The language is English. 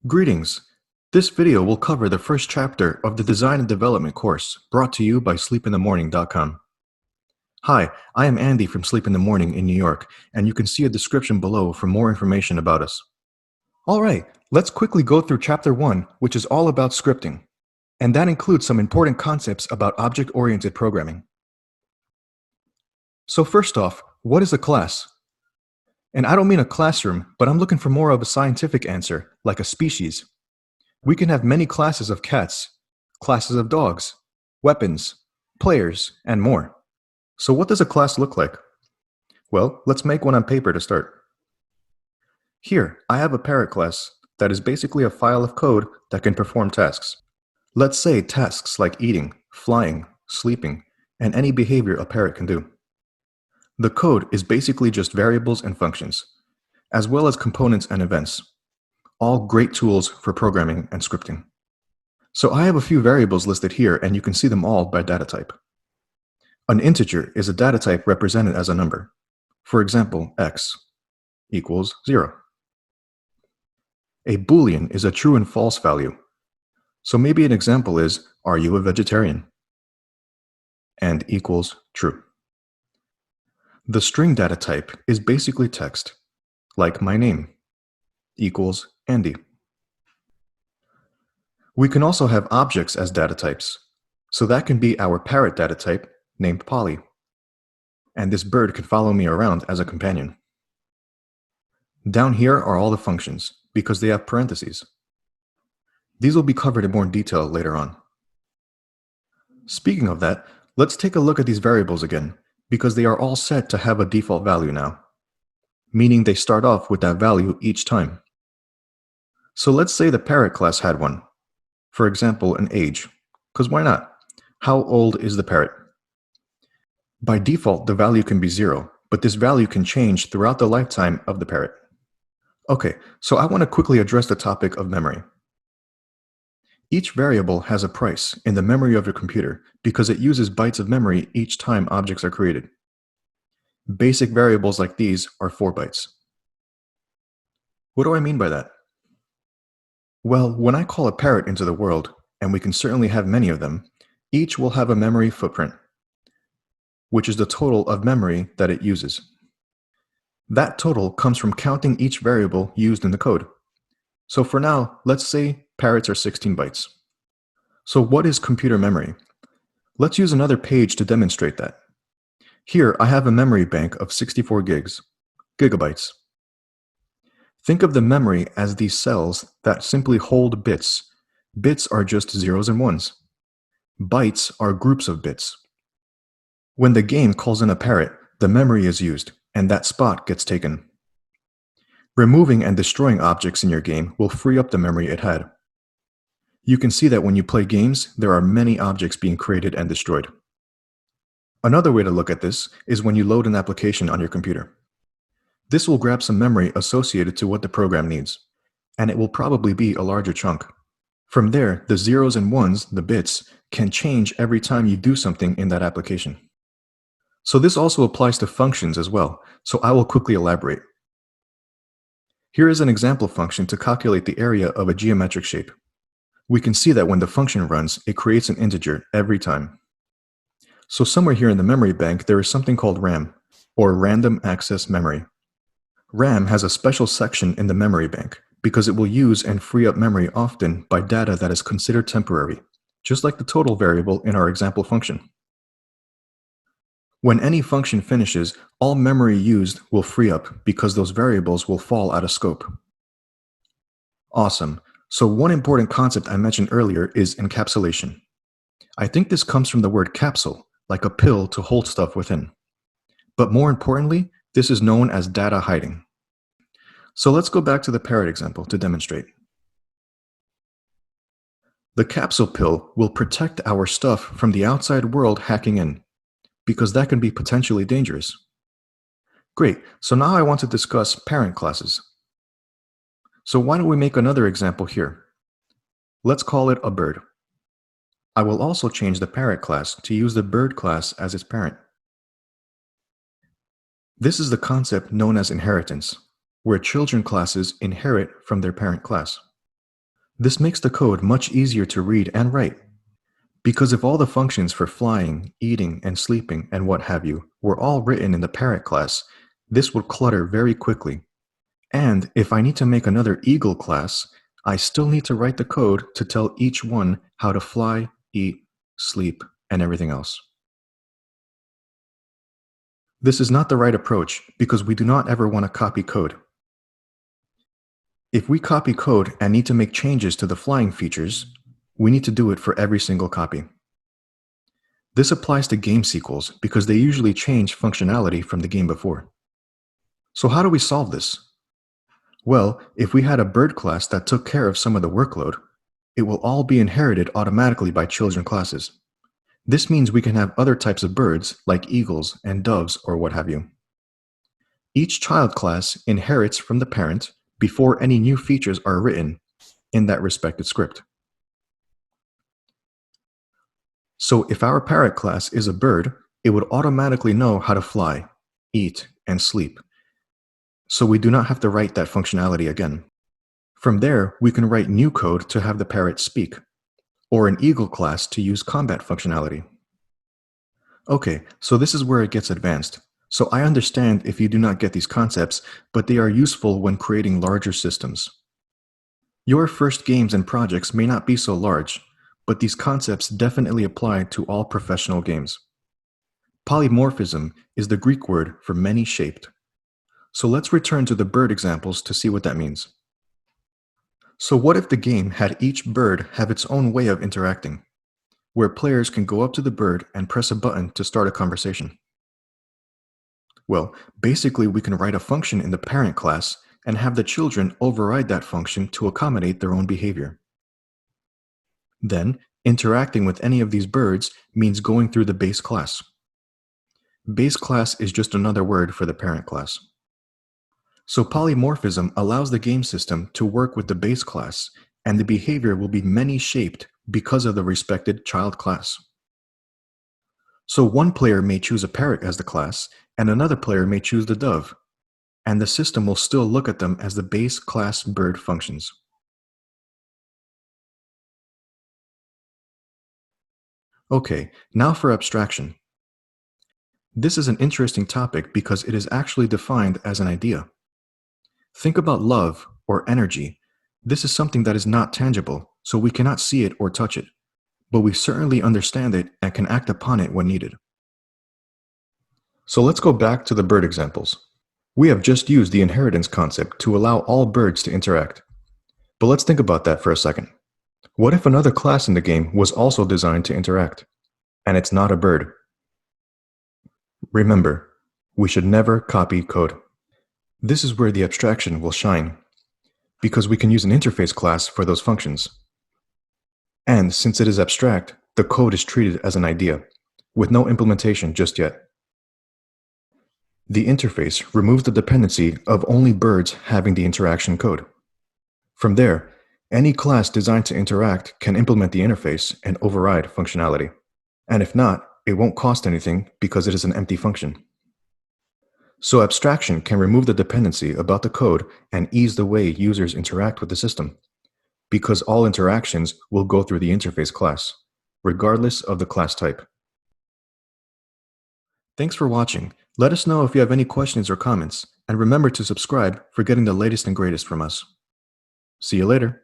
Greetings. This video will cover the first chapter of the Design and Development course brought to you by sleepinthemorning.com. Hi, I am Andy from Sleep in the Morning in New York, and you can see a description below for more information about us. Alright, let's quickly go through Chapter 1, which is all about scripting, and that includes some important concepts about object-oriented programming. So first off, what is a class? And I don't mean a classroom, but I'm looking for more of a scientific answer, like a species. We can have many classes of cats, classes of dogs, weapons, players, and more. So what does a class look like? Well, let's make one on paper to start. Here, I have a parrot class that is basically a file of code that can perform tasks. Let's say tasks like eating, flying, sleeping, and any behavior a parrot can do. The code is basically just variables and functions, as well as components and events. All great tools for programming and scripting. So I have a few variables listed here, and you can see them all by data type. An integer is a data type represented as a number. For example, x equals 0. A Boolean is a true and false value. So maybe an example is, are you a vegetarian? And equals true. The string data type is basically text, like my name, equals Andy. We can also have objects as data types, so that can be our parrot data type named Polly, and this bird can follow me around as a companion. Down here are all the functions, because they have parentheses. These will be covered in more detail later on. Speaking of that, let's take a look at these variables again, because they are all set to have a default value now, meaning they start off with that value each time. So let's say the parrot class had one. For example, an age, because why not? How old is the parrot? By default, the value can be 0, but this value can change throughout the lifetime of the parrot. Okay, so I want to quickly address the topic of memory. Each variable has a price in the memory of your computer because it uses bytes of memory each time objects are created. Basic variables like these are 4 bytes. What do I mean by that? Well, when I call a parrot into the world, and we can certainly have many of them, each will have a memory footprint, which is the total of memory that it uses. That total comes from counting each variable used in the code. So for now, let's say parrots are 16 bytes. So what is computer memory? Let's use another page to demonstrate that. Here, I have a memory bank of 64 gigabytes. Think of the memory as these cells that simply hold bits. Bits are just zeros and ones. Bytes are groups of bits. When the game calls in a parrot, the memory is used, and that spot gets taken. Removing and destroying objects in your game will free up the memory it had. You can see that when you play games, there are many objects being created and destroyed. Another way to look at this is when you load an application on your computer. This will grab some memory associated to what the program needs, and it will probably be a larger chunk. From there, the zeros and ones, the bits, can change every time you do something in that application. So this also applies to functions as well, so I will quickly elaborate. Here is an example function to calculate the area of a geometric shape. We can see that when the function runs, it creates an integer every time. So somewhere here in the memory bank, there is something called RAM, or Random Access Memory. RAM has a special section in the memory bank because it will use and free up memory often by data that is considered temporary, just like the total variable in our example function. When any function finishes, all memory used will free up because those variables will fall out of scope. Awesome. So one important concept I mentioned earlier is encapsulation. I think this comes from the word capsule, like a pill to hold stuff within. But more importantly, this is known as data hiding. So let's go back to the parrot example to demonstrate. The capsule pill will protect our stuff from the outside world hacking in, because that can be potentially dangerous. Great, so now I want to discuss parent classes. So why don't we make another example here? Let's call it a bird. I will also change the parrot class to use the bird class as its parent. This is the concept known as inheritance, where children classes inherit from their parent class. This makes the code much easier to read and write, because if all the functions for flying, eating, and sleeping, and what have you, were all written in the parent class, this would clutter very quickly. And if I need to make another eagle class, I still need to write the code to tell each one how to fly, eat, sleep, and everything else. This is not the right approach because we do not ever want to copy code. If we copy code and need to make changes to the flying features, we need to do it for every single copy. This applies to game sequels because they usually change functionality from the game before. So how do we solve this? Well, if we had a bird class that took care of some of the workload, it will all be inherited automatically by children classes. This means we can have other types of birds like eagles and doves or what have you. Each child class inherits from the parent before any new features are written in that respective script. So if our parent class is a bird, it would automatically know how to fly, eat, and sleep. So we do not have to write that functionality again. From there, we can write new code to have the parrot speak, or an eagle class to use combat functionality. Okay, so this is where it gets advanced. So I understand if you do not get these concepts, but they are useful when creating larger systems. Your first games and projects may not be so large, but these concepts definitely apply to all professional games. Polymorphism is the Greek word for many-shaped. So let's return to the bird examples to see what that means. So what if the game had each bird have its own way of interacting, where players can go up to the bird and press a button to start a conversation? Well, basically we can write a function in the parent class and have the children override that function to accommodate their own behavior. Then, interacting with any of these birds means going through the base class. Base class is just another word for the parent class. So polymorphism allows the game system to work with the base class, and the behavior will be many-shaped because of the respected child class. So one player may choose a parrot as the class, and another player may choose the dove, and the system will still look at them as the base class bird functions. Okay, now for abstraction. This is an interesting topic because it is actually defined as an idea. Think about love or energy. This is something that is not tangible, so we cannot see it or touch it, but we certainly understand it and can act upon it when needed. So let's go back to the bird examples. We have just used the inheritance concept to allow all birds to interact. But let's think about that for a second. What if another class in the game was also designed to interact, and it's not a bird? Remember, we should never copy code. This is where the abstraction will shine, because we can use an interface class for those functions. And since it is abstract, the code is treated as an idea, with no implementation just yet. The interface removes the dependency of only birds having the interaction code. From there, any class designed to interact can implement the interface and override functionality. And if not, it won't cost anything because it is an empty function. So abstraction can remove the dependency about the code and ease the way users interact with the system, because all interactions will go through the interface class, regardless of the class type. Thanks for watching. Let us know if you have any questions or comments, and remember to subscribe for getting the latest and greatest from us. See you later.